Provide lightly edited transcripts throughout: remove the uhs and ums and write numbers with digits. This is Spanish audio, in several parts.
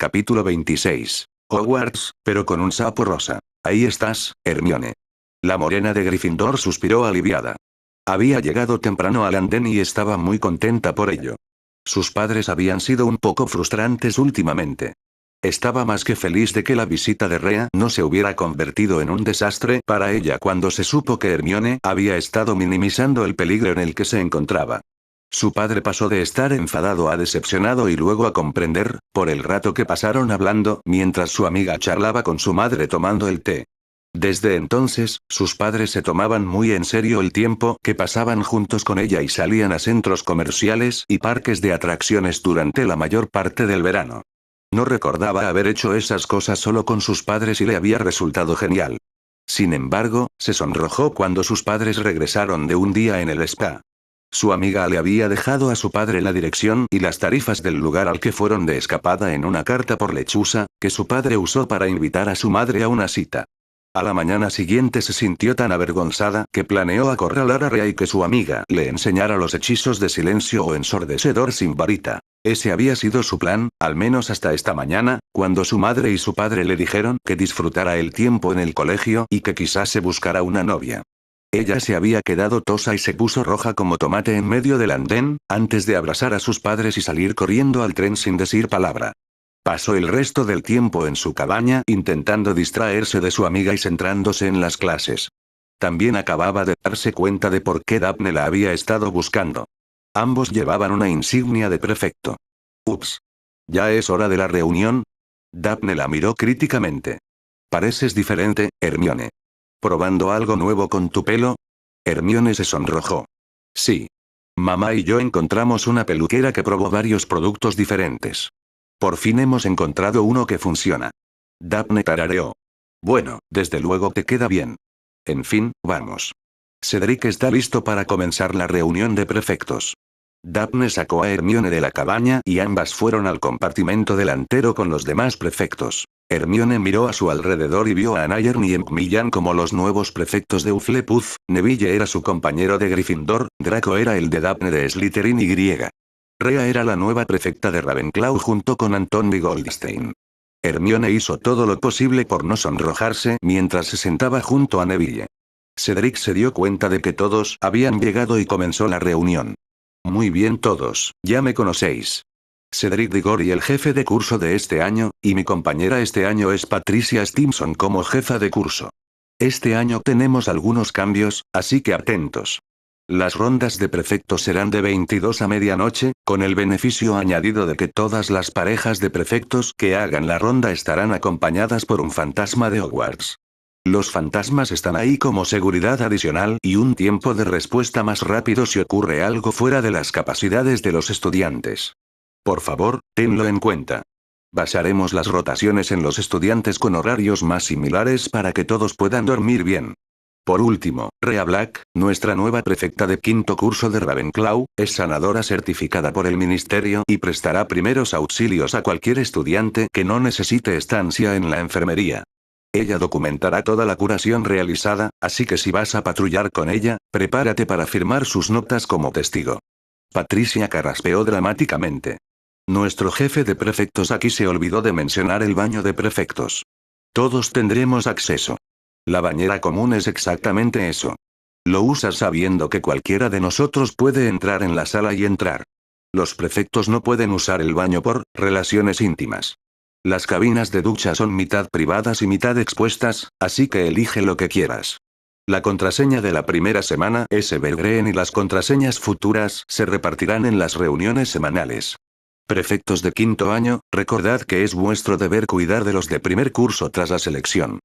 Capítulo 26. Hogwarts, pero con un sapo rosa. Ahí estás, Hermione. La morena de Gryffindor suspiró aliviada. Había llegado temprano al andén y estaba muy contenta por ello. Sus padres habían sido un poco frustrantes últimamente. Estaba más que feliz de que la visita de Rhea no se hubiera convertido en un desastre para ella cuando se supo que Hermione había estado minimizando el peligro en el que se encontraba. Su padre pasó de estar enfadado a decepcionado y luego a comprender, por el rato que pasaron hablando mientras su amiga charlaba con su madre tomando el té. Desde entonces, sus padres se tomaban muy en serio el tiempo que pasaban juntos con ella y salían a centros comerciales y parques de atracciones durante la mayor parte del verano. No recordaba haber hecho esas cosas solo con sus padres y le había resultado genial. Sin embargo, se sonrojó cuando sus padres regresaron de un día en el spa. Su amiga le había dejado a su padre la dirección y las tarifas del lugar al que fueron de escapada en una carta por lechuza, que su padre usó para invitar a su madre a una cita. A la mañana siguiente se sintió tan avergonzada que planeó acorralar a Rhea y que su amiga le enseñara los hechizos de silencio o ensordecedor sin varita. Ese había sido su plan, al menos hasta esta mañana, cuando su madre y su padre le dijeron que disfrutara el tiempo en el colegio y que quizás se buscara una novia. Ella se había quedado tosa y se puso roja como tomate en medio del andén, antes de abrazar a sus padres y salir corriendo al tren sin decir palabra. Pasó el resto del tiempo en su cabaña intentando distraerse de su amiga y centrándose en las clases. También acababa de darse cuenta de por qué Daphne la había estado buscando. Ambos llevaban una insignia de prefecto. Ups. ¿Ya es hora de la reunión? Daphne la miró críticamente. Pareces diferente, Hermione. ¿Probando algo nuevo con tu pelo? Hermione se sonrojó. Sí. Mamá y yo encontramos una peluquera que probó varios productos diferentes. Por fin hemos encontrado uno que funciona. Daphne tarareó. Bueno, desde luego te queda bien. En fin, vamos. Cedric está listo para comenzar la reunión de prefectos. Daphne sacó a Hermione de la cabaña y ambas fueron al compartimento delantero con los demás prefectos. Hermione miró a su alrededor y vio a Nairn y Macmillan como los nuevos prefectos de Hufflepuff, Neville era su compañero de Gryffindor, Draco era el de Daphne de Slytherin y Rhea era la nueva prefecta de Ravenclaw junto con Anton y Goldstein. Hermione hizo todo lo posible por no sonrojarse mientras se sentaba junto a Neville. Cedric se dio cuenta de que todos habían llegado y comenzó la reunión. Muy bien todos, ya me conocéis. Cedric Diggory el jefe de curso de este año, y mi compañera este año es Patricia Stimson como jefa de curso. Este año tenemos algunos cambios, así que atentos. Las rondas de prefectos serán de 22 a medianoche, con el beneficio añadido de que todas las parejas de prefectos que hagan la ronda estarán acompañadas por un fantasma de Hogwarts. Los fantasmas están ahí como seguridad adicional y un tiempo de respuesta más rápido si ocurre algo fuera de las capacidades de los estudiantes. Por favor, tenlo en cuenta. Basaremos las rotaciones en los estudiantes con horarios más similares para que todos puedan dormir bien. Por último, Rhea Black, nuestra nueva prefecta de quinto curso de Ravenclaw, es sanadora certificada por el ministerio y prestará primeros auxilios a cualquier estudiante que no necesite estancia en la enfermería. Ella documentará toda la curación realizada, así que si vas a patrullar con ella, prepárate para firmar sus notas como testigo. Patricia carraspeó dramáticamente. Nuestro jefe de prefectos aquí se olvidó de mencionar el baño de prefectos. Todos tendremos acceso. La bañera común es exactamente eso. Lo usas sabiendo que cualquiera de nosotros puede entrar en la sala y entrar. Los prefectos no pueden usar el baño por relaciones íntimas. Las cabinas de ducha son mitad privadas y mitad expuestas, así que elige lo que quieras. La contraseña de la primera semana es Evergreen y las contraseñas futuras se repartirán en las reuniones semanales. Prefectos de quinto año, recordad que es vuestro deber cuidar de los de primer curso tras la selección.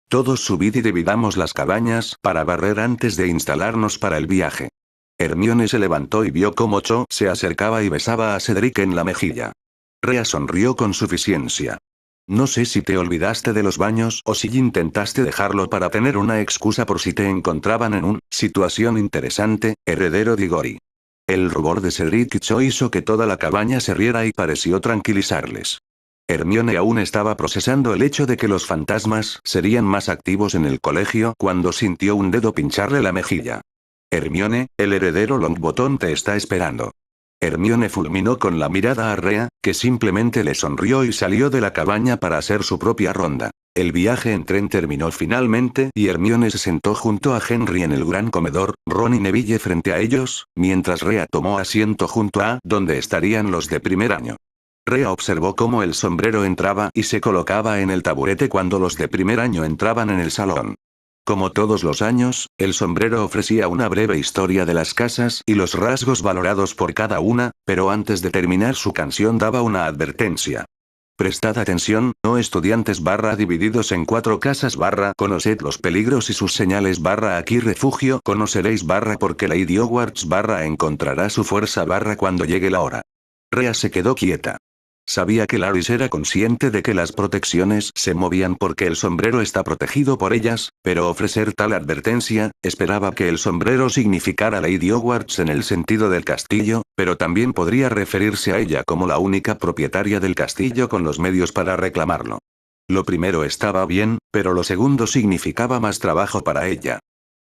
Todos subid y dividamos las cabañas para barrer antes de instalarnos para el viaje. Hermione se levantó y vio cómo Cho se acercaba y besaba a Cedric en la mejilla. Rhea sonrió con suficiencia. No sé si te olvidaste de los baños o si intentaste dejarlo para tener una excusa por si te encontraban en una situación interesante, heredero Diggory. El rubor de Cedric y Cho hizo que toda la cabaña se riera y pareció tranquilizarles. Hermione aún estaba procesando el hecho de que los fantasmas serían más activos en el colegio cuando sintió un dedo pincharle la mejilla. Hermione, el heredero Longbottom te está esperando. Hermione fulminó con la mirada a Rea, que simplemente le sonrió y salió de la cabaña para hacer su propia ronda. El viaje en tren terminó finalmente y Hermione se sentó junto a Henry en el gran comedor, Ron y Neville frente a ellos, mientras Rea tomó asiento junto a donde estarían los de primer año. Rea observó cómo el sombrero entraba y se colocaba en el taburete cuando los de primer año entraban en el salón. Como todos los años, el sombrero ofrecía una breve historia de las casas y los rasgos valorados por cada una, pero antes de terminar su canción daba una advertencia. Prestad atención, no estudiantes divididos en 4 casas conoced los peligros y sus señales aquí refugio conoceréis porque Lady Hogwarts encontrará su fuerza cuando llegue la hora. Rea se quedó quieta. Sabía que Laris era consciente de que las protecciones se movían porque el sombrero está protegido por ellas, pero ofrecer tal advertencia, esperaba que el sombrero significara Lady Hogwarts en el sentido del castillo, pero también podría referirse a ella como la única propietaria del castillo con los medios para reclamarlo. Lo primero estaba bien, pero lo segundo significaba más trabajo para ella.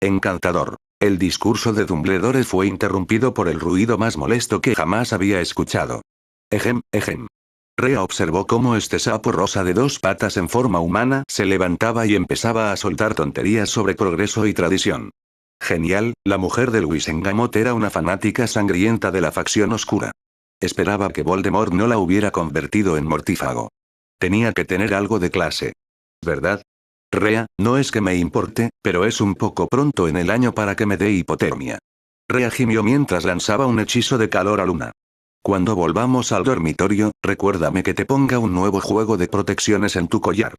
Encantador. El discurso de Dumbledore fue interrumpido por el ruido más molesto que jamás había escuchado. Ejem. Rea observó cómo este sapo rosa de 2 patas en forma humana se levantaba y empezaba a soltar tonterías sobre progreso y tradición. Genial, la mujer del Wisengamot era una fanática sangrienta de la facción oscura. Esperaba que Voldemort no la hubiera convertido en mortífago. Tenía que tener algo de clase. ¿Verdad? Rea, no es que me importe, pero es un poco pronto en el año para que me dé hipotermia. Rea gimió mientras lanzaba un hechizo de calor a Luna. Cuando volvamos al dormitorio, recuérdame que te ponga un nuevo juego de protecciones en tu collar.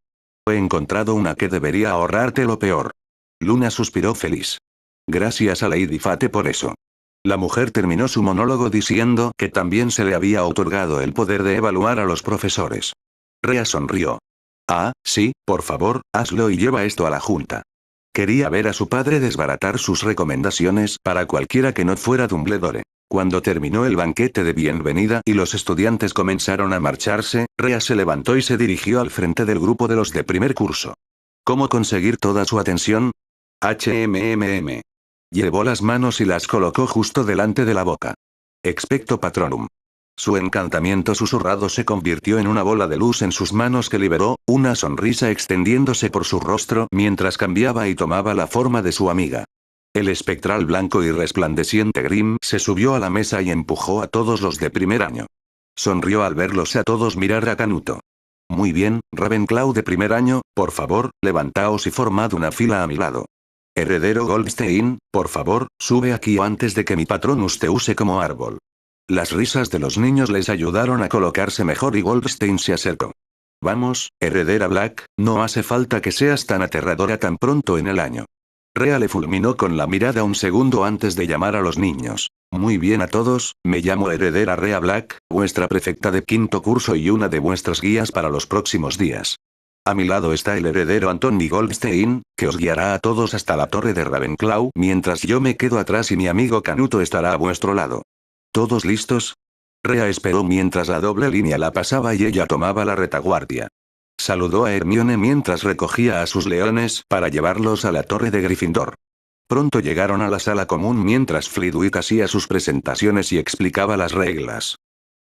He encontrado una que debería ahorrarte lo peor. Luna suspiró feliz. Gracias a Lady Fate por eso. La mujer terminó su monólogo diciendo que también se le había otorgado el poder de evaluar a los profesores. Rea sonrió. Ah, sí, por favor, hazlo y lleva esto a la junta. Quería ver a su padre desbaratar sus recomendaciones para cualquiera que no fuera Dumbledore. Cuando terminó el banquete de bienvenida y los estudiantes comenzaron a marcharse, Rea se levantó y se dirigió al frente del grupo de los de primer curso. ¿Cómo conseguir toda su atención? HMMM. Llevó las manos y las colocó justo delante de la boca. Expecto Patronum. Su encantamiento susurrado se convirtió en una bola de luz en sus manos que liberó, una sonrisa extendiéndose por su rostro mientras cambiaba y tomaba la forma de su amiga. El espectral blanco y resplandeciente Grim se subió a la mesa y empujó a todos los de primer año. Sonrió al verlos a todos mirar a Canuto. Muy bien, Ravenclaw de primer año, por favor, levantaos y formad una fila a mi lado. Heredero Goldstein, por favor, sube aquí antes de que mi Patronus te use como árbol. Las risas de los niños les ayudaron a colocarse mejor y Goldstein se acercó. Vamos, heredera Black, no hace falta que seas tan aterradora tan pronto en el año. Rea le fulminó con la mirada un segundo antes de llamar a los niños. Muy bien a todos, me llamo heredera Rea Black, vuestra prefecta de 5º curso y una de vuestras guías para los próximos días. A mi lado está el heredero Anthony Goldstein, que os guiará a todos hasta la torre de Ravenclaw, mientras yo me quedo atrás y mi amigo Canuto estará a vuestro lado. ¿Todos listos? Rea esperó mientras la doble línea la pasaba y ella tomaba la retaguardia. Saludó a Hermione mientras recogía a sus leones para llevarlos a la torre de Gryffindor. Pronto llegaron a la sala común mientras Flitwick hacía sus presentaciones y explicaba las reglas.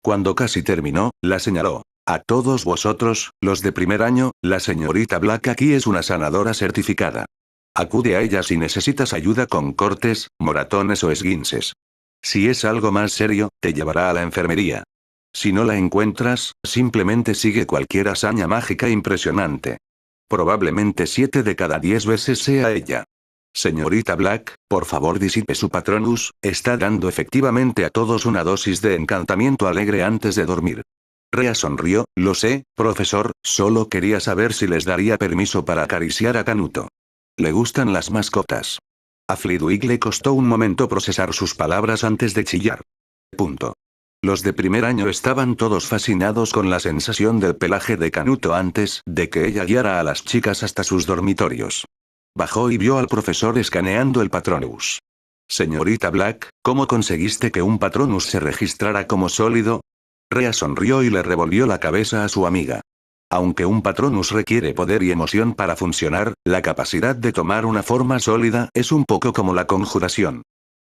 Cuando casi terminó, la señaló. A todos vosotros, los de primer año, la señorita Black aquí es una sanadora certificada. Acude a ella si necesitas ayuda con cortes, moratones o esguinces. Si es algo más serio, te llevará a la enfermería. Si no la encuentras, simplemente sigue cualquier hazaña mágica impresionante. Probablemente 7 de cada 10 veces sea ella. Señorita Black, por favor disipe su Patronus, está dando efectivamente a todos una dosis de encantamiento alegre antes de dormir. Rea sonrió, lo sé, profesor, solo quería saber si les daría permiso para acariciar a Canuto. Le gustan las mascotas. A Flitwick le costó un momento procesar sus palabras antes de chillar. Punto. Los de primer año estaban todos fascinados con la sensación del pelaje de Canuto antes de que ella guiara a las chicas hasta sus dormitorios. Bajó y vio al profesor escaneando el Patronus. Señorita Black, ¿cómo conseguiste que un Patronus se registrara como sólido? Rea sonrió y le revolvió la cabeza a su amiga. Aunque un Patronus requiere poder y emoción para funcionar, la capacidad de tomar una forma sólida es un poco como la conjuración.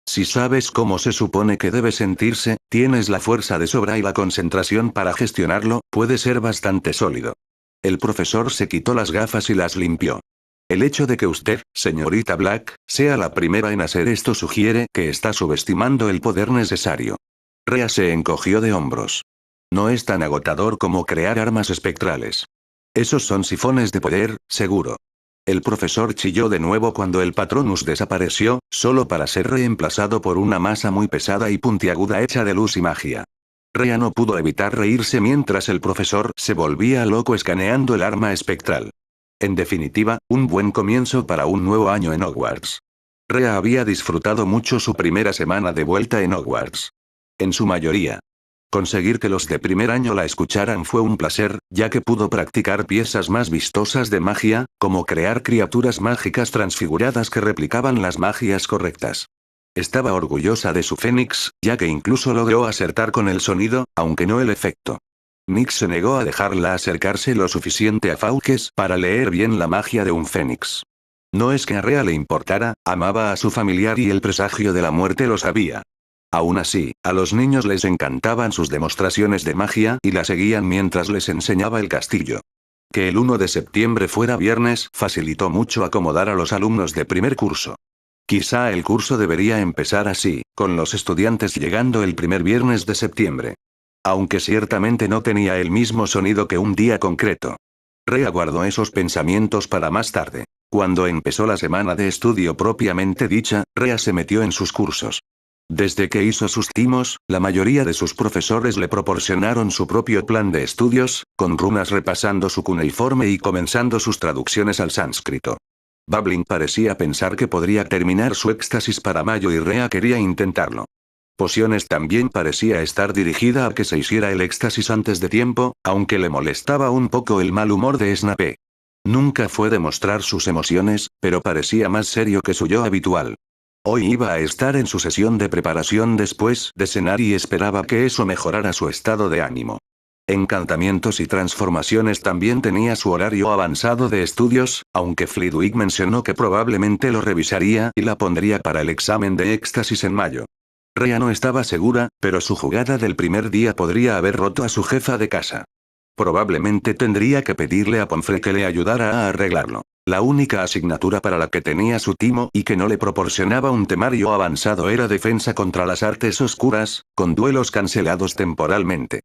Si sabes cómo se supone que debe sentirse, tienes la fuerza de sobra y la concentración para gestionarlo, puede ser bastante sólido. El profesor se quitó las gafas y las limpió. El hecho de que usted, señorita Black, sea la primera en hacer esto sugiere que está subestimando el poder necesario. Rhea se encogió de hombros. No es tan agotador como crear armas espectrales. Esos son sifones de poder, seguro. El profesor chilló de nuevo cuando el Patronus desapareció, solo para ser reemplazado por una masa muy pesada y puntiaguda hecha de luz y magia. Rhea no pudo evitar reírse mientras el profesor se volvía loco escaneando el arma espectral. En definitiva, un buen comienzo para un nuevo año en Hogwarts. Rhea había disfrutado mucho su primera semana de vuelta en Hogwarts. En su mayoría. Conseguir que los de primer año la escucharan fue un placer, ya que pudo practicar piezas más vistosas de magia, como crear criaturas mágicas transfiguradas que replicaban las magias correctas. Estaba orgullosa de su fénix, ya que incluso logró acertar con el sonido, aunque no el efecto. Nick se negó a dejarla acercarse lo suficiente a Fawkes para leer bien la magia de un fénix. No es que a Rhea le importara, amaba a su familiar y el presagio de la muerte lo sabía. Aún así, a los niños les encantaban sus demostraciones de magia y la seguían mientras les enseñaba el castillo. Que el 1 de septiembre fuera viernes facilitó mucho acomodar a los alumnos de primer curso. Quizá el curso debería empezar así, con los estudiantes llegando el primer viernes de septiembre. Aunque ciertamente no tenía el mismo sonido que un día concreto. Rhea guardó esos pensamientos para más tarde. Cuando empezó la semana de estudio propiamente dicha, Rhea se metió en sus cursos. Desde que hizo sus timos, la mayoría de sus profesores le proporcionaron su propio plan de estudios, con runas repasando su cuneiforme y comenzando sus traducciones al sánscrito. Bubbling parecía pensar que podría terminar su éxtasis para mayo y Rhea quería intentarlo. Pociones también parecía estar dirigida a que se hiciera el éxtasis antes de tiempo, aunque le molestaba un poco el mal humor de Snape. Nunca fue demostrar sus emociones, pero parecía más serio que su yo habitual. Hoy iba a estar en su sesión de preparación después de cenar y esperaba que eso mejorara su estado de ánimo. Encantamientos y transformaciones también tenía su horario avanzado de estudios, aunque Flitwick mencionó que probablemente lo revisaría y la pondría para el examen de éxtasis en mayo. Rhea no estaba segura, pero su jugada del primer día podría haber roto a su jefa de casa. Probablemente tendría que pedirle a Pomfrey que le ayudara a arreglarlo. La única asignatura para la que tenía su timo y que no le proporcionaba un temario avanzado era defensa contra las artes oscuras, con duelos cancelados temporalmente.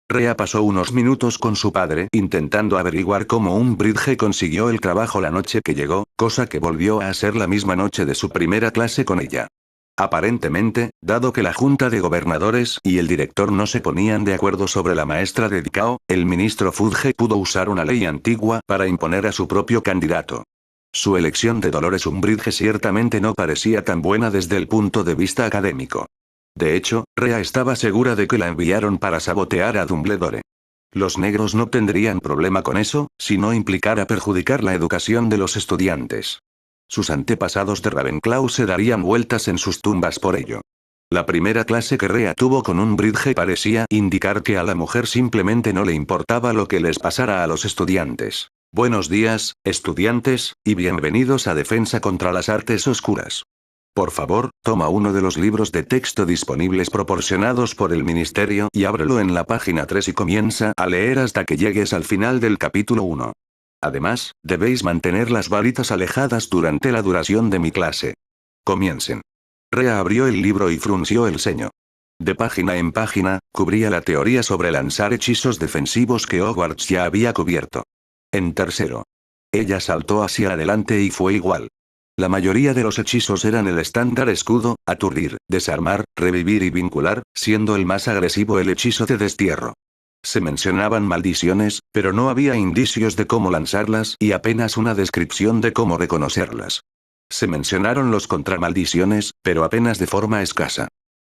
Rhea pasó unos minutos con su padre intentando averiguar cómo Umbridge consiguió el trabajo la noche que llegó, cosa que volvió a ser la misma noche de su primera clase con ella. Aparentemente, dado que la Junta de Gobernadores y el director no se ponían de acuerdo sobre la maestra de Dicao, el ministro Fudge pudo usar una ley antigua para imponer a su propio candidato. Su elección de Dolores Umbridge ciertamente no parecía tan buena desde el punto de vista académico. De hecho, Rhea estaba segura de que la enviaron para sabotear a Dumbledore. Los negros no tendrían problema con eso, si no implicara perjudicar la educación de los estudiantes. Sus antepasados de Ravenclaw se darían vueltas en sus tumbas por ello. La primera clase que Rhea tuvo con Umbridge parecía indicar que a la mujer simplemente no le importaba lo que les pasara a los estudiantes. Buenos días, estudiantes, y bienvenidos a Defensa contra las Artes Oscuras. Por favor, toma uno de los libros de texto disponibles proporcionados por el ministerio y ábrelo en la página 3 y comienza a leer hasta que llegues al final del capítulo 1. Además, debéis mantener las varitas alejadas durante la duración de mi clase. Comiencen. Rhea abrió el libro y frunció el ceño. De página en página, cubría la teoría sobre lanzar hechizos defensivos que Hogwarts ya había cubierto. En tercero. Ella saltó hacia adelante y fue igual. La mayoría de los hechizos eran el estándar escudo, aturdir, desarmar, revivir y vincular, siendo el más agresivo el hechizo de destierro. Se mencionaban maldiciones, pero no había indicios de cómo lanzarlas y apenas una descripción de cómo reconocerlas. Se mencionaron los contramaldiciones, pero apenas de forma escasa.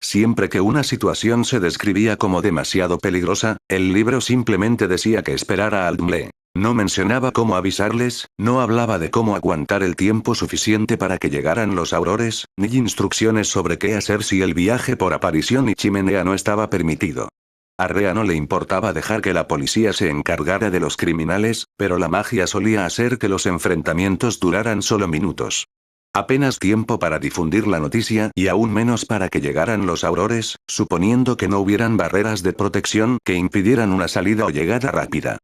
Siempre que una situación se describía como demasiado peligrosa, el libro simplemente decía que esperara al Dumble. No mencionaba cómo avisarles, no hablaba de cómo aguantar el tiempo suficiente para que llegaran los aurores, ni instrucciones sobre qué hacer si el viaje por aparición y chimenea no estaba permitido. A Rhea no le importaba dejar que la policía se encargara de los criminales, pero la magia solía hacer que los enfrentamientos duraran solo minutos. Apenas tiempo para difundir la noticia y aún menos para que llegaran los aurores, suponiendo que no hubieran barreras de protección que impidieran una salida o llegada rápida.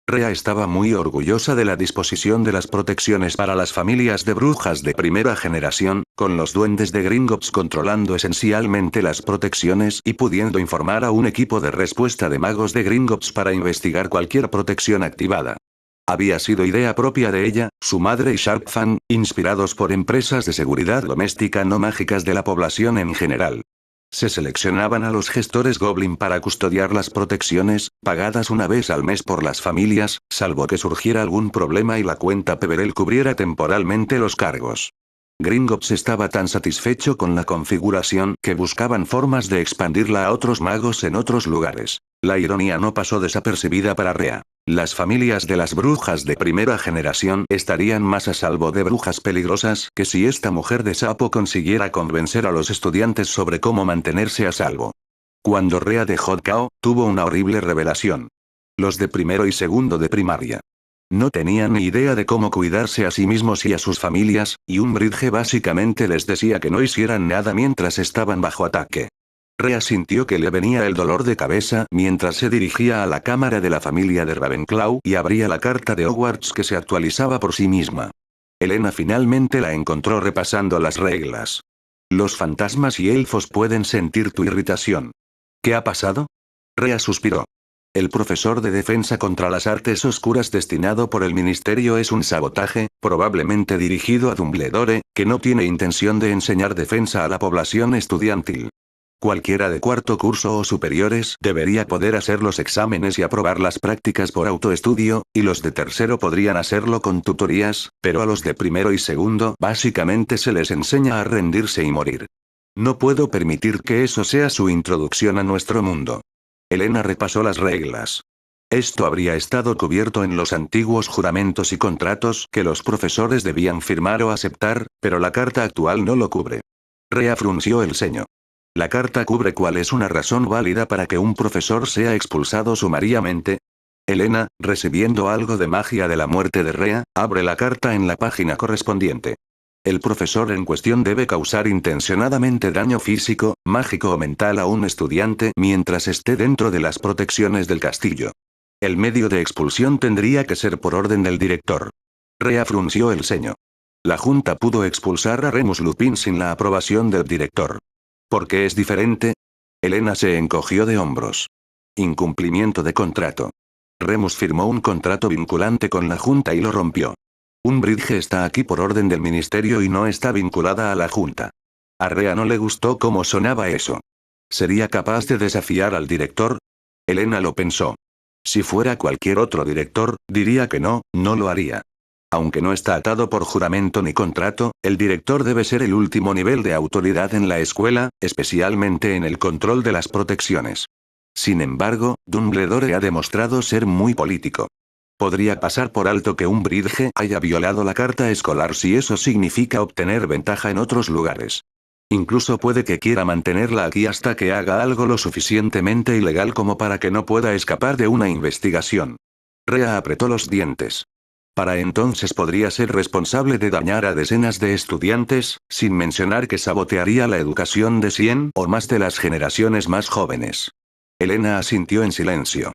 Rhea estaba muy orgullosa de la disposición de las protecciones para las familias de brujas de primera generación, con los duendes de Gringotts controlando esencialmente las protecciones y pudiendo informar a un equipo de respuesta de magos de Gringotts para investigar cualquier protección activada. Había sido idea propia de ella, su madre y Sharpfang, inspirados por empresas de seguridad doméstica no mágicas de la población en general. Se seleccionaban a los gestores Goblin para custodiar las protecciones, pagadas una vez al mes por las familias, salvo que surgiera algún problema y la cuenta Peverell cubriera temporalmente los cargos. Gringotts estaba tan satisfecho con la configuración que buscaban formas de expandirla a otros magos en otros lugares. La ironía no pasó desapercibida para Rhea. Las familias de las brujas de primera generación estarían más a salvo de brujas peligrosas que si esta mujer de sapo consiguiera convencer a los estudiantes sobre cómo mantenerse a salvo. Cuando Rhea dejó Cao, tuvo una horrible revelación. Los de primero y segundo de primaria no tenían ni idea de cómo cuidarse a sí mismos y a sus familias, y Umbridge básicamente les decía que no hicieran nada mientras estaban bajo ataque. Rhea sintió que le venía el dolor de cabeza mientras se dirigía a la cámara de la familia de Ravenclaw y abría la carta de Hogwarts que se actualizaba por sí misma. Helena finalmente la encontró repasando las reglas. Los fantasmas y elfos pueden sentir tu irritación. ¿Qué ha pasado? Rhea suspiró. El profesor de defensa contra las artes oscuras destinado por el ministerio es un sabotaje, probablemente dirigido a Dumbledore, que no tiene intención de enseñar defensa a la población estudiantil. Cualquiera de cuarto curso o superiores debería poder hacer los exámenes y aprobar las prácticas por autoestudio, y los de tercero podrían hacerlo con tutorías, pero a los de primero y segundo básicamente se les enseña a rendirse y morir. No puedo permitir que eso sea su introducción a nuestro mundo. Helena repasó las reglas. Esto habría estado cubierto en los antiguos juramentos y contratos que los profesores debían firmar o aceptar, pero la carta actual no lo cubre. Rhea frunció el ceño. ¿La carta cubre cuál es una razón válida para que un profesor sea expulsado sumariamente? Helena, recibiendo algo de magia de la muerte de Rhea, abre la carta en la página correspondiente. El profesor en cuestión debe causar intencionadamente daño físico, mágico o mental a un estudiante mientras esté dentro de las protecciones del castillo. El medio de expulsión tendría que ser por orden del director. Rhea frunció el ceño. La junta pudo expulsar a Remus Lupin sin la aprobación del director. ¿Por qué es diferente? Helena se encogió de hombros. Incumplimiento de contrato. Remus firmó un contrato vinculante con la junta y lo rompió. Umbridge está aquí por orden del ministerio y no está vinculada a la junta. A Rhea no le gustó cómo sonaba eso. ¿Sería capaz de desafiar al director? Helena lo pensó. Si fuera cualquier otro director, diría que no, no lo haría. Aunque no está atado por juramento ni contrato, el director debe ser el último nivel de autoridad en la escuela, especialmente en el control de las protecciones. Sin embargo, Dumbledore ha demostrado ser muy político. Podría pasar por alto que Umbridge haya violado la carta escolar si eso significa obtener ventaja en otros lugares. Incluso puede que quiera mantenerla aquí hasta que haga algo lo suficientemente ilegal como para que no pueda escapar de una investigación. Rhea apretó los dientes. Para entonces podría ser responsable de dañar a decenas de estudiantes, sin mencionar que sabotearía la educación de 100 o más de las generaciones más jóvenes. Helena asintió en silencio.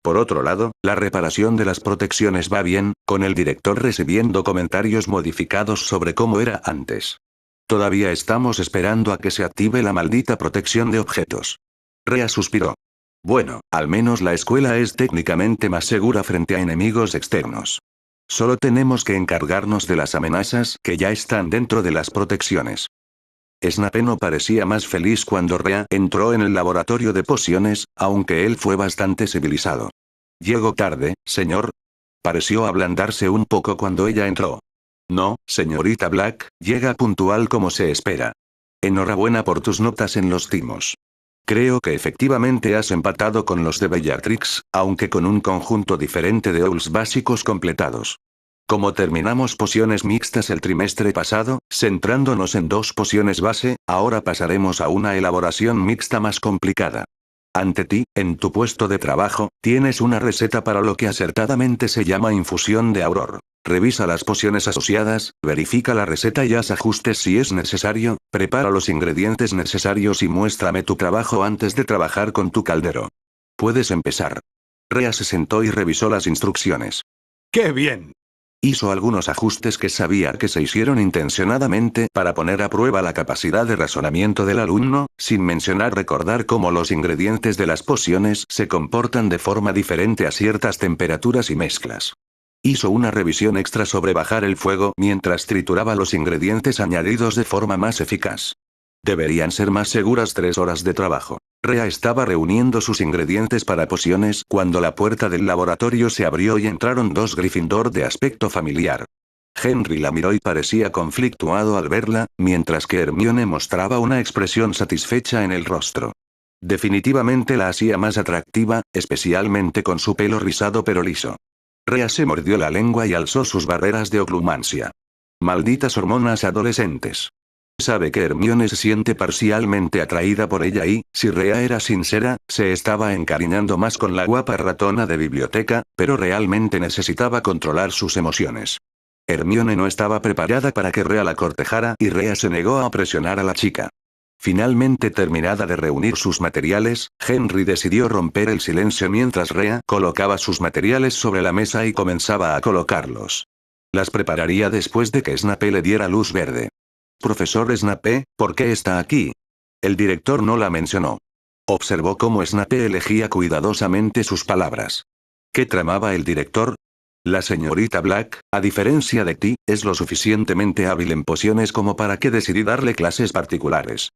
Por otro lado, la reparación de las protecciones va bien, con el director recibiendo comentarios modificados sobre cómo era antes. Todavía estamos esperando a que se active la maldita protección de objetos. Rhea suspiró. Bueno, al menos la escuela es técnicamente más segura frente a enemigos externos. Solo tenemos que encargarnos de las amenazas que ya están dentro de las protecciones. Snape no parecía más feliz cuando Rhea entró en el laboratorio de pociones, aunque él fue bastante civilizado. «Llego tarde, señor». Pareció ablandarse un poco cuando ella entró. «No, señorita Black, llega puntual como se espera. Enhorabuena por tus notas en los timos. Creo que efectivamente has empatado con los de Bellatrix, aunque con un conjunto diferente de owls básicos completados. Como terminamos pociones mixtas el trimestre pasado, centrándonos en 2 pociones base, ahora pasaremos a una elaboración mixta más complicada. Ante ti, en tu puesto de trabajo, tienes una receta para lo que acertadamente se llama infusión de auror. Revisa las pociones asociadas, verifica la receta y haz ajustes si es necesario, prepara los ingredientes necesarios y muéstrame tu trabajo antes de trabajar con tu caldero. Puedes empezar. Rhea se sentó y revisó las instrucciones. ¡Qué bien! Hizo algunos ajustes que sabía que se hicieron intencionadamente para poner a prueba la capacidad de razonamiento del alumno, sin mencionar recordar cómo los ingredientes de las pociones se comportan de forma diferente a ciertas temperaturas y mezclas. Hizo una revisión extra sobre bajar el fuego mientras trituraba los ingredientes añadidos de forma más eficaz. Deberían ser más seguras 3 horas de trabajo. Rhea estaba reuniendo sus ingredientes para pociones cuando la puerta del laboratorio se abrió y entraron 2 Gryffindor de aspecto familiar. Henry la miró y parecía conflictuado al verla, mientras que Hermione mostraba una expresión satisfecha en el rostro. Definitivamente la hacía más atractiva, especialmente con su pelo rizado pero liso. Rhea se mordió la lengua y alzó sus barreras de oclumancia. Malditas hormonas adolescentes. Sabe que Hermione se siente parcialmente atraída por ella y, si Rhea era sincera, se estaba encariñando más con la guapa ratona de biblioteca, pero realmente necesitaba controlar sus emociones. Hermione no estaba preparada para que Rhea la cortejara y Rhea se negó a presionar a la chica. Finalmente terminada de reunir sus materiales, Henry decidió romper el silencio mientras Rhea colocaba sus materiales sobre la mesa y comenzaba a colocarlos. Las prepararía después de que Snape le diera luz verde. Profesor Snape, ¿por qué está aquí? El director no la mencionó. Observó cómo Snape elegía cuidadosamente sus palabras. ¿Qué tramaba el director? La señorita Black, a diferencia de ti, es lo suficientemente hábil en pociones como para que decidí darle clases particulares.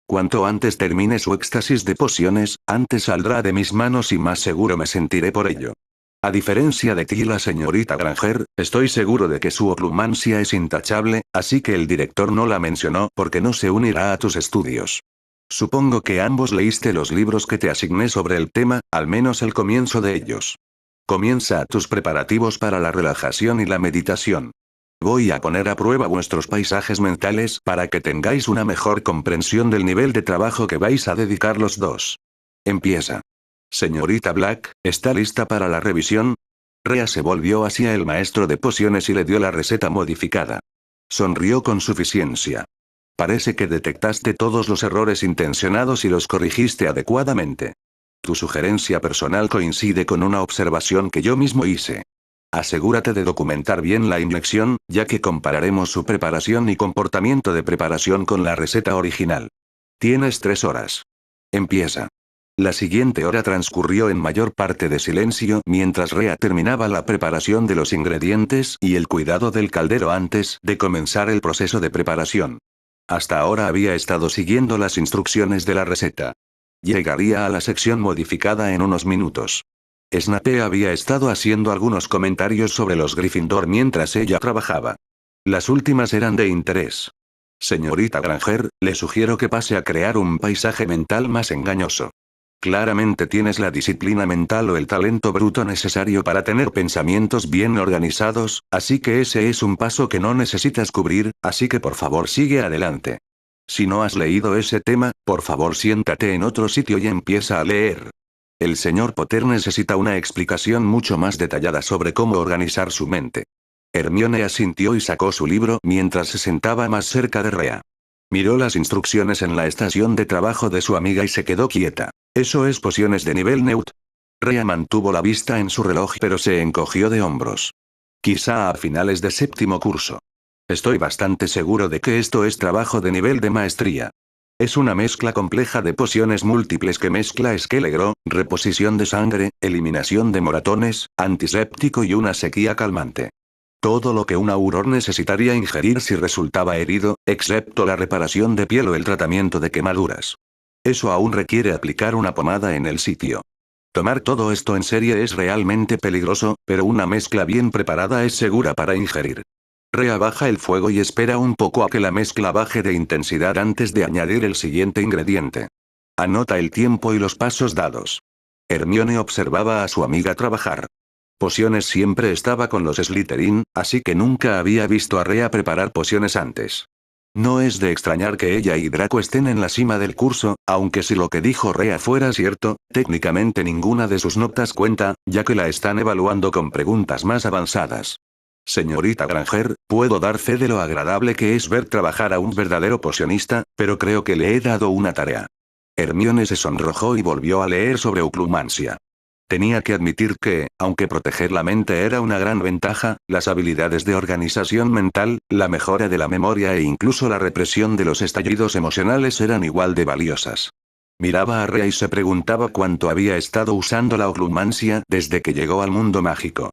Cuanto antes termine su éxtasis de pociones, antes saldrá de mis manos y más seguro me sentiré por ello. A diferencia de ti y la señorita Granger, estoy seguro de que su oclumancia es intachable, así que el director no la mencionó porque no se unirá a tus estudios. Supongo que ambos leíste los libros que te asigné sobre el tema, al menos el comienzo de ellos. Comienza tus preparativos para la relajación y la meditación. Voy a poner a prueba vuestros paisajes mentales para que tengáis una mejor comprensión del nivel de trabajo que vais a dedicar los dos. Empieza. Señorita Black, ¿está lista para la revisión? Rhea se volvió hacia el maestro de pociones y le dio la receta modificada. Sonrió con suficiencia. Parece que detectaste todos los errores intencionados y los corrigiste adecuadamente. Tu sugerencia personal coincide con una observación que yo mismo hice. Asegúrate de documentar bien la inyección, ya que compararemos su preparación y comportamiento de preparación con la receta original. Tienes 3 horas. Empieza. La siguiente hora transcurrió en mayor parte de silencio mientras Rhea terminaba la preparación de los ingredientes y el cuidado del caldero antes de comenzar el proceso de preparación. Hasta ahora había estado siguiendo las instrucciones de la receta. Llegaría a la sección modificada en unos minutos. Snape había estado haciendo algunos comentarios sobre los Gryffindor mientras ella trabajaba. Las últimas eran de interés. Señorita Granger, le sugiero que pase a crear un paisaje mental más engañoso. Claramente tienes la disciplina mental o el talento bruto necesario para tener pensamientos bien organizados, así que ese es un paso que no necesitas cubrir, así que por favor sigue adelante. Si no has leído ese tema, por favor siéntate en otro sitio y empieza a leer. El señor Potter necesita una explicación mucho más detallada sobre cómo organizar su mente. Hermione asintió y sacó su libro mientras se sentaba más cerca de Rhea. Miró las instrucciones en la estación de trabajo de su amiga y se quedó quieta. ¿Eso es pociones de nivel neut? Rhea mantuvo la vista en su reloj pero se encogió de hombros. Quizá a finales de 7º curso. Estoy bastante seguro de que esto es trabajo de nivel de maestría. Es una mezcla compleja de pociones múltiples que mezcla Skele-Gro, reposición de sangre, eliminación de moratones, antiséptico y una sequía calmante. Todo lo que un auror necesitaría ingerir si resultaba herido, excepto la reparación de piel o el tratamiento de quemaduras. Eso aún requiere aplicar una pomada en el sitio. Tomar todo esto en serie es realmente peligroso, pero una mezcla bien preparada es segura para ingerir. Rhea baja el fuego y espera un poco a que la mezcla baje de intensidad antes de añadir el siguiente ingrediente. Anota el tiempo y los pasos dados. Hermione observaba a su amiga trabajar. Pociones siempre estaba con los Slytherin, así que nunca había visto a Rhea preparar pociones antes. No es de extrañar que ella y Draco estén en la cima del curso, aunque si lo que dijo Rhea fuera cierto, técnicamente ninguna de sus notas cuenta, ya que la están evaluando con preguntas más avanzadas. Señorita Granger, puedo dar fe de lo agradable que es ver trabajar a un verdadero pocionista, pero creo que le he dado una tarea. Hermione se sonrojó y volvió a leer sobre oclumancia. Tenía que admitir que, aunque proteger la mente era una gran ventaja, las habilidades de organización mental, la mejora de la memoria e incluso la represión de los estallidos emocionales eran igual de valiosas. Miraba a Rhea y se preguntaba cuánto había estado usando la oclumancia desde que llegó al mundo mágico.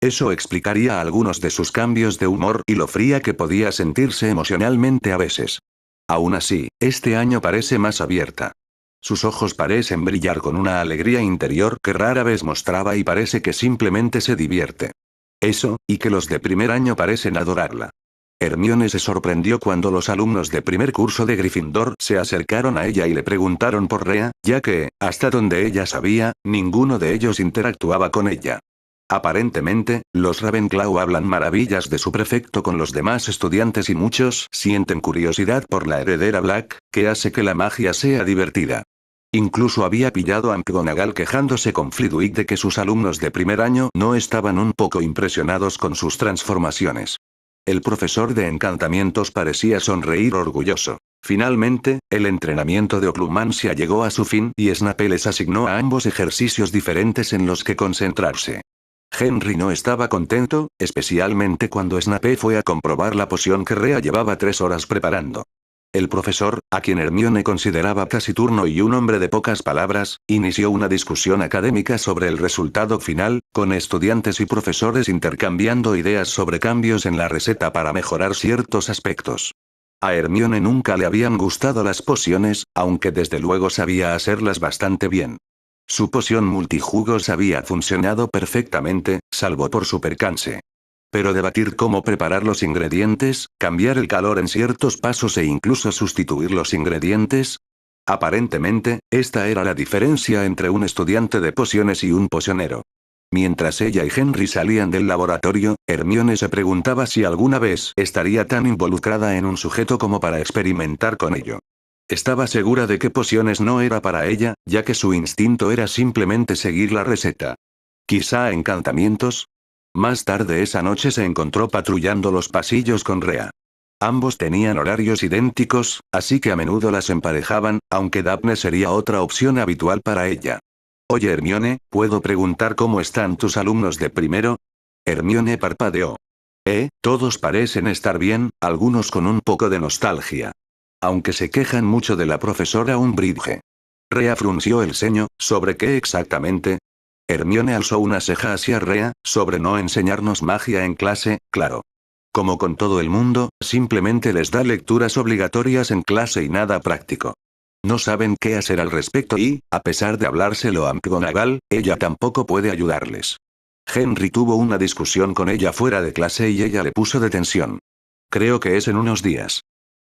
Eso explicaría algunos de sus cambios de humor y lo fría que podía sentirse emocionalmente a veces. Aún así, este año parece más abierta. Sus ojos parecen brillar con una alegría interior que rara vez mostraba y parece que simplemente se divierte. Eso, y que los de primer año parecen adorarla. Hermione se sorprendió cuando los alumnos de primer curso de Gryffindor se acercaron a ella y le preguntaron por Rhea, ya que, hasta donde ella sabía, ninguno de ellos interactuaba con ella. Aparentemente, los Ravenclaw hablan maravillas de su prefecto con los demás estudiantes y muchos sienten curiosidad por la heredera Black, que hace que la magia sea divertida. Incluso había pillado a McGonagall quejándose con Flitwick de que sus alumnos de primer año no estaban un poco impresionados con sus transformaciones. El profesor de encantamientos parecía sonreír orgulloso. Finalmente, el entrenamiento de oclumancia llegó a su fin y Snape les asignó a ambos ejercicios diferentes en los que concentrarse. Henry no estaba contento, especialmente cuando Snape fue a comprobar la poción que Rhea llevaba 3 horas preparando. El profesor, a quien Hermione consideraba taciturno y un hombre de pocas palabras, inició una discusión académica sobre el resultado final, con estudiantes y profesores intercambiando ideas sobre cambios en la receta para mejorar ciertos aspectos. A Hermione nunca le habían gustado las pociones, aunque desde luego sabía hacerlas bastante bien. Su poción multijugos había funcionado perfectamente, salvo por su percance. Pero debatir cómo preparar los ingredientes, cambiar el calor en ciertos pasos e incluso sustituir los ingredientes. Aparentemente, esta era la diferencia entre un estudiante de pociones y un pocionero. Mientras ella y Henry salían del laboratorio, Hermione se preguntaba si alguna vez estaría tan involucrada en un sujeto como para experimentar con ello. Estaba segura de que pociones no era para ella, ya que su instinto era simplemente seguir la receta. ¿Quizá encantamientos? Más tarde esa noche se encontró patrullando los pasillos con Rhea. Ambos tenían horarios idénticos, así que a menudo las emparejaban, aunque Daphne sería otra opción habitual para ella. Oye Hermione, ¿puedo preguntar cómo están tus alumnos de primero? Hermione parpadeó. Todos parecen estar bien, algunos con un poco de nostalgia. Aunque se quejan mucho de la profesora Umbridge. Rhea frunció el ceño, ¿sobre qué exactamente? Hermione alzó una ceja hacia Rhea, sobre no enseñarnos magia en clase, claro. Como con todo el mundo, simplemente les da lecturas obligatorias en clase y nada práctico. No saben qué hacer al respecto y, a pesar de hablárselo a McGonagall, ella tampoco puede ayudarles. Henry tuvo una discusión con ella fuera de clase y ella le puso de tensión. Creo que es en unos días.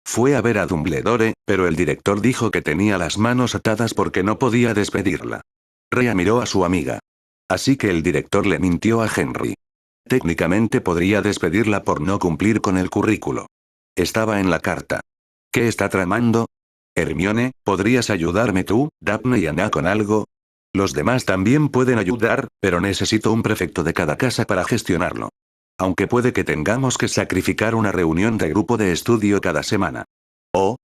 Fue a ver a Dumbledore, pero el director dijo que tenía las manos atadas porque no podía despedirla. Rhea miró a su amiga. Así que el director le mintió a Henry. Técnicamente podría despedirla por no cumplir con el currículo. Estaba en la carta. ¿Qué está tramando? Hermione, ¿podrías ayudarme tú, Daphne y Anna con algo? Los demás también pueden ayudar, pero necesito un prefecto de cada casa para gestionarlo. Aunque puede que tengamos que sacrificar una reunión de grupo de estudio cada semana.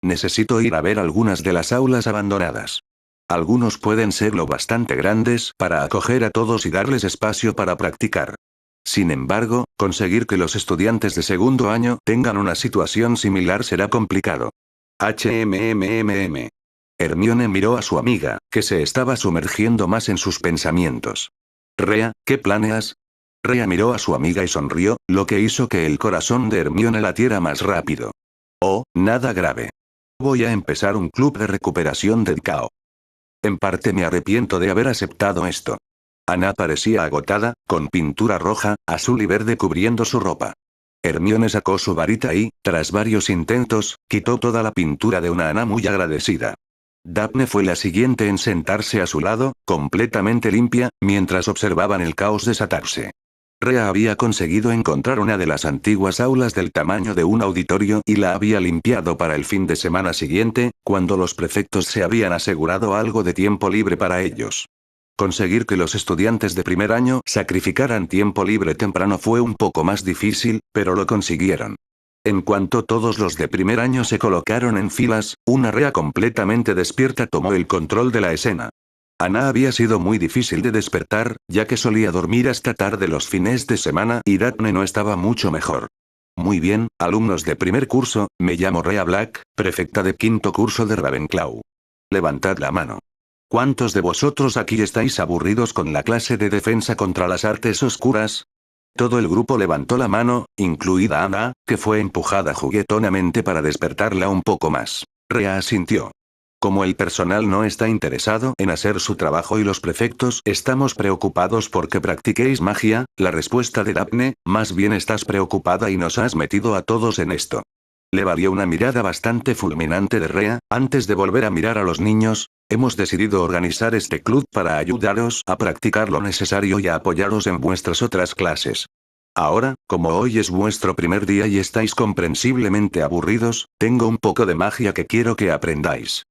Necesito ir a ver algunas de las aulas abandonadas. Algunos pueden ser lo bastante grandes para acoger a todos y darles espacio para practicar. Sin embargo, conseguir que los estudiantes de segundo año tengan una situación similar será complicado. Hermione miró a su amiga, que se estaba sumergiendo más en sus pensamientos. Rhea, ¿qué planeas? Rhea miró a su amiga y sonrió, lo que hizo que el corazón de Hermione latiera más rápido. Nada grave. Voy a empezar un club de recuperación del caos. En parte me arrepiento de haber aceptado esto. Anna parecía agotada, con pintura roja, azul y verde cubriendo su ropa. Hermione sacó su varita y, tras varios intentos, quitó toda la pintura de una Anna muy agradecida. Daphne fue la siguiente en sentarse a su lado, completamente limpia, mientras observaban el caos desatarse. Rhea había conseguido encontrar una de las antiguas aulas del tamaño de un auditorio y la había limpiado para el fin de semana siguiente, cuando los prefectos se habían asegurado algo de tiempo libre para ellos. Conseguir que los estudiantes de primer año sacrificaran tiempo libre temprano fue un poco más difícil, pero lo consiguieron. En cuanto todos los de primer año se colocaron en filas, una Rea completamente despierta tomó el control de la escena. Ana había sido muy difícil de despertar, ya que solía dormir hasta tarde los fines de semana y Daphne no estaba mucho mejor. Muy bien, alumnos de primer curso, me llamo Rea Black, prefecta de quinto curso de Ravenclaw. Levantad la mano. ¿Cuántos de vosotros aquí estáis aburridos con la clase de defensa contra las artes oscuras? Todo el grupo levantó la mano, incluida Ana, que fue empujada juguetonamente para despertarla un poco más. Rea asintió. Como el personal no está interesado en hacer su trabajo y los prefectos estamos preocupados porque practiquéis magia, la respuesta de Daphne, más bien estás preocupada y nos has metido a todos en esto. Le valió una mirada bastante fulminante de Rea, antes de volver a mirar a los niños. Hemos decidido organizar este club para ayudaros a practicar lo necesario y a apoyaros en vuestras otras clases. Ahora, como hoy es vuestro primer día y estáis comprensiblemente aburridos, tengo un poco de magia que quiero que aprendáis.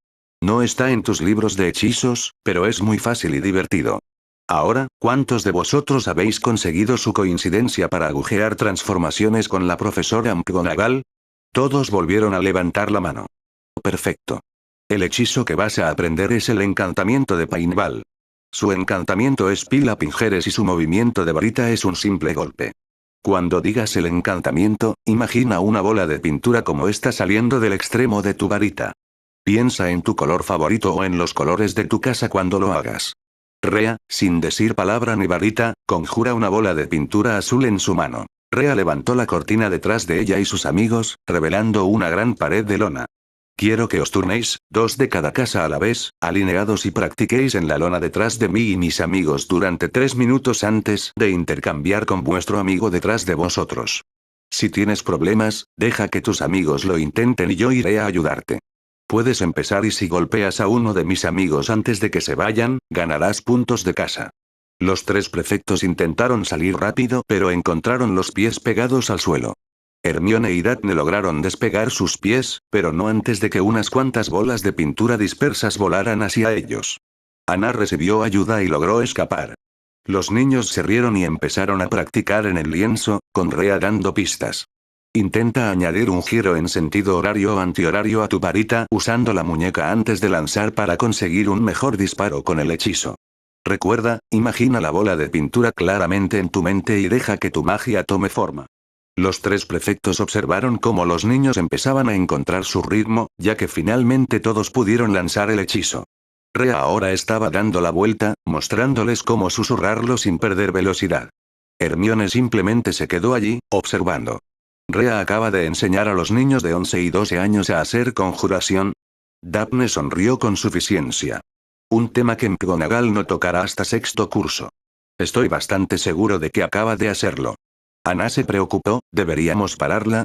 No está en tus libros de hechizos, pero es muy fácil y divertido. Ahora, ¿cuántos de vosotros habéis conseguido su coincidencia para agujear transformaciones con la profesora McGonagall? Todos volvieron a levantar la mano. Perfecto. El hechizo que vas a aprender es el encantamiento de Paintball. Su encantamiento es pila pinjeres y su movimiento de varita es un simple golpe. Cuando digas el encantamiento, imagina una bola de pintura como esta saliendo del extremo de tu varita. Piensa en tu color favorito o en los colores de tu casa cuando lo hagas. Rea, sin decir palabra ni varita, conjura una bola de pintura azul en su mano. Rea levantó la cortina detrás de ella y sus amigos, revelando una gran pared de lona. Quiero que os turnéis, 2 de cada casa a la vez, alineados y practiquéis en la lona detrás de mí y mis amigos durante 3 minutos antes de intercambiar con vuestro amigo detrás de vosotros. Si tienes problemas, deja que tus amigos lo intenten y yo iré a ayudarte. Puedes empezar y si golpeas a uno de mis amigos antes de que se vayan, ganarás puntos de casa. Los 3 prefectos intentaron salir rápido pero encontraron los pies pegados al suelo. Hermione y Daphne lograron despegar sus pies, pero no antes de que unas cuantas bolas de pintura dispersas volaran hacia ellos. Ana recibió ayuda y logró escapar. Los niños se rieron y empezaron a practicar en el lienzo, con Rea dando pistas. Intenta añadir un giro en sentido horario o antihorario a tu varita usando la muñeca antes de lanzar para conseguir un mejor disparo con el hechizo. Recuerda, imagina la bola de pintura claramente en tu mente y deja que tu magia tome forma. Los 3 prefectos observaron cómo los niños empezaban a encontrar su ritmo, ya que finalmente todos pudieron lanzar el hechizo. Rea ahora estaba dando la vuelta, mostrándoles cómo susurrarlo sin perder velocidad. Hermione simplemente se quedó allí, observando. Rea acaba de enseñar a los niños de 11 y 12 años a hacer conjuración. Daphne sonrió con suficiencia. Un tema que McGonagall no tocará hasta 6º curso. Estoy bastante seguro de que acaba de hacerlo. Ana se preocupó, ¿deberíamos pararla?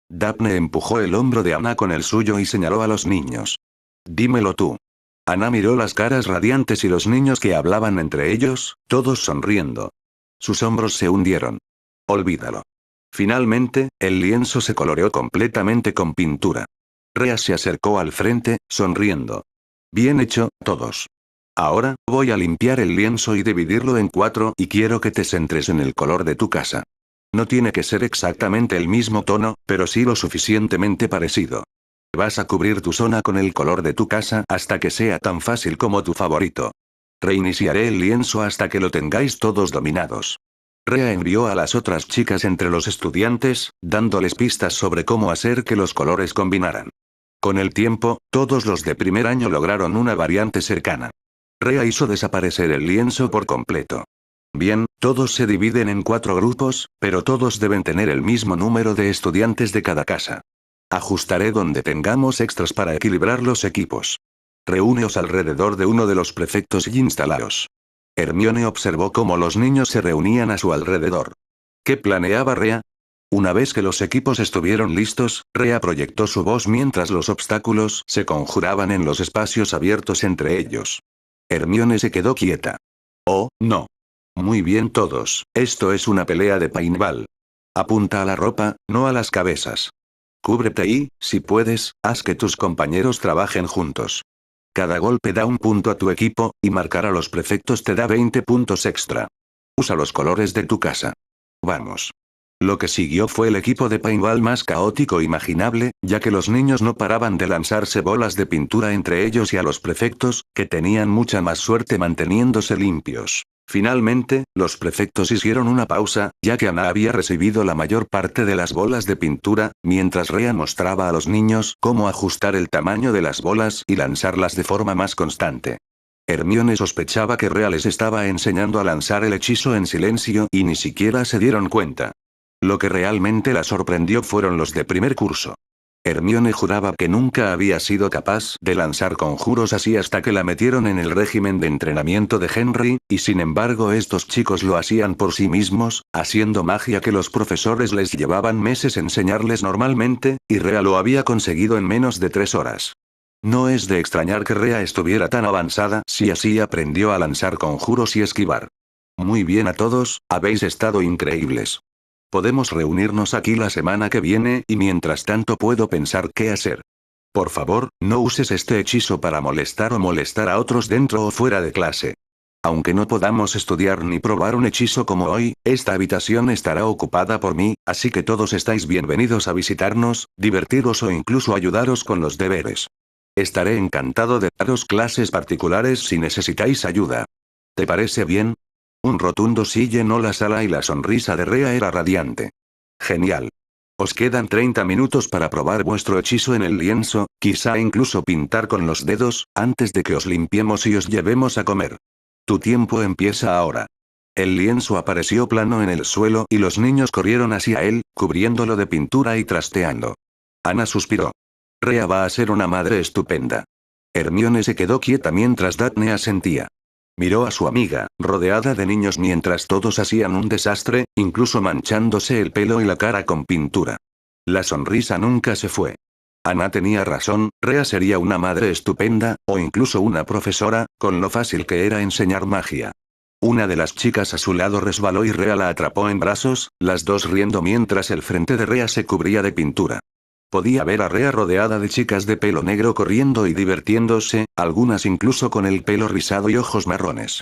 Daphne empujó el hombro de Ana con el suyo y señaló a los niños. Dímelo tú. Ana miró las caras radiantes y los niños que hablaban entre ellos, todos sonriendo. Sus hombros se hundieron. Olvídalo. Finalmente, el lienzo se coloreó completamente con pintura. Rea se acercó al frente, sonriendo. Bien hecho, todos. Ahora, voy a limpiar el lienzo y dividirlo en 4 y quiero que te centres en el color de tu casa. No tiene que ser exactamente el mismo tono, pero sí lo suficientemente parecido. Vas a cubrir tu zona con el color de tu casa hasta que sea tan fácil como tu favorito. Reiniciaré el lienzo hasta que lo tengáis todos dominados. Rea envió a las otras chicas entre los estudiantes, dándoles pistas sobre cómo hacer que los colores combinaran. Con el tiempo, todos los de primer año lograron una variante cercana. Rea hizo desaparecer el lienzo por completo. Bien, todos se dividen en 4 grupos, pero todos deben tener el mismo número de estudiantes de cada casa. Ajustaré donde tengamos extras para equilibrar los equipos. Reúneos alrededor de uno de los prefectos y instalaos. Hermione observó cómo los niños se reunían a su alrededor. ¿Qué planeaba Rea? Una vez que los equipos estuvieron listos, Rea proyectó su voz mientras los obstáculos se conjuraban en los espacios abiertos entre ellos. Hermione se quedó quieta. Oh, no. Muy bien todos, esto es una pelea de paintball. Apunta a la ropa, no a las cabezas. Cúbrete y, si puedes, haz que tus compañeros trabajen juntos. Cada golpe da un punto a tu equipo, y marcar a los prefectos te da 20 puntos extra. Usa los colores de tu casa. Vamos. Lo que siguió fue el equipo de paintball más caótico imaginable, ya que los niños no paraban de lanzarse bolas de pintura entre ellos y a los prefectos, que tenían mucha más suerte manteniéndose limpios. Finalmente, los prefectos hicieron una pausa, ya que Ana había recibido la mayor parte de las bolas de pintura, mientras Rhea mostraba a los niños cómo ajustar el tamaño de las bolas y lanzarlas de forma más constante. Hermione sospechaba que Rhea les estaba enseñando a lanzar el hechizo en silencio y ni siquiera se dieron cuenta. Lo que realmente la sorprendió fueron los de primer curso. Hermione juraba que nunca había sido capaz de lanzar conjuros así hasta que la metieron en el régimen de entrenamiento de Henry, y sin embargo estos chicos lo hacían por sí mismos, haciendo magia que los profesores les llevaban meses enseñarles normalmente, y Rhea lo había conseguido en menos de 3 horas. No es de extrañar que Rhea estuviera tan avanzada si así aprendió a lanzar conjuros y esquivar. Muy bien a todos, habéis estado increíbles. Podemos reunirnos aquí la semana que viene y mientras tanto puedo pensar qué hacer. Por favor, no uses este hechizo para molestar a otros dentro o fuera de clase. Aunque no podamos estudiar ni probar un hechizo como hoy, esta habitación estará ocupada por mí, así que todos estáis bienvenidos a visitarnos, divertiros o incluso ayudaros con los deberes. Estaré encantado de daros clases particulares si necesitáis ayuda. ¿Te parece bien? Un rotundo sí llenó la sala y la sonrisa de Rhea era radiante. Genial. Os quedan 30 minutos para probar vuestro hechizo en el lienzo, quizá incluso pintar con los dedos, antes de que os limpiemos y os llevemos a comer. Tu tiempo empieza ahora. El lienzo apareció plano en el suelo y los niños corrieron hacia él, cubriéndolo de pintura y trasteando. Ana suspiró. Rhea va a ser una madre estupenda. Hermione se quedó quieta mientras Daphne asentía. Miró a su amiga, rodeada de niños mientras todos hacían un desastre, incluso manchándose el pelo y la cara con pintura. La sonrisa nunca se fue. Ana tenía razón, Rhea sería una madre estupenda, o incluso una profesora, con lo fácil que era enseñar magia. Una de las chicas a su lado resbaló y Rhea la atrapó en brazos, las dos riendo mientras el frente de Rhea se cubría de pintura. Podía ver a Rhea rodeada de chicas de pelo negro corriendo y divirtiéndose, algunas incluso con el pelo rizado y ojos marrones.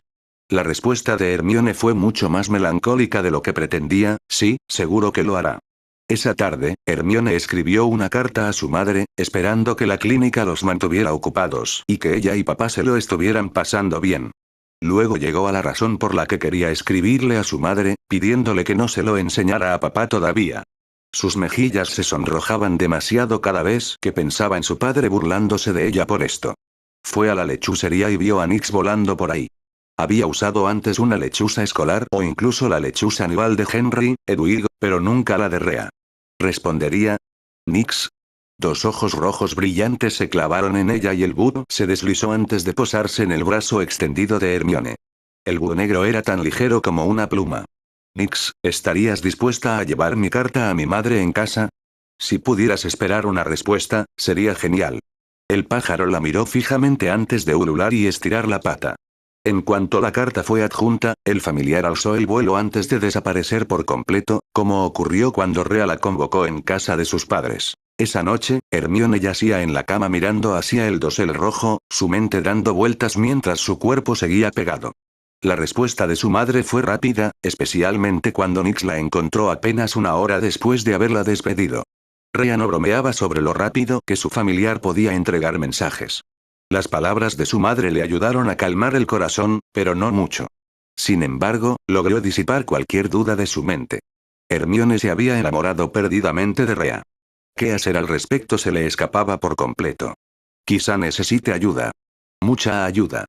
La respuesta de Hermione fue mucho más melancólica de lo que pretendía, sí, seguro que lo hará. Esa tarde, Hermione escribió una carta a su madre, esperando que la clínica los mantuviera ocupados y que ella y papá se lo estuvieran pasando bien. Luego llegó a la razón por la que quería escribirle a su madre, pidiéndole que no se lo enseñara a papá todavía. Sus mejillas se sonrojaban demasiado cada vez que pensaba en su padre burlándose de ella por esto. Fue a la lechucería y vio a Nix volando por ahí. Había usado antes una lechuza escolar o incluso la lechuza anual de Henry, Edwig, pero nunca la de Rhea. ¿Respondería? ¿Nix? Dos ojos rojos brillantes se clavaron en ella y el búho se deslizó antes de posarse en el brazo extendido de Hermione. El búho negro era tan ligero como una pluma. Nix, ¿estarías dispuesta a llevar mi carta a mi madre en casa? Si pudieras esperar una respuesta, sería genial. El pájaro la miró fijamente antes de ulular y estirar la pata. En cuanto la carta fue adjunta, el familiar alzó el vuelo antes de desaparecer por completo, como ocurrió cuando Rhea la convocó en casa de sus padres. Esa noche, Hermione yacía en la cama mirando hacia el dosel rojo, su mente dando vueltas mientras su cuerpo seguía pegado. La respuesta de su madre fue rápida, especialmente cuando Nix la encontró apenas una hora después de haberla despedido. Rhea no bromeaba sobre lo rápido que su familiar podía entregar mensajes. Las palabras de su madre le ayudaron a calmar el corazón, pero no mucho. Sin embargo, logró disipar cualquier duda de su mente. Hermione se había enamorado perdidamente de Rhea. ¿Qué hacer al respecto se le escapaba por completo? Quizá necesite ayuda. Mucha ayuda.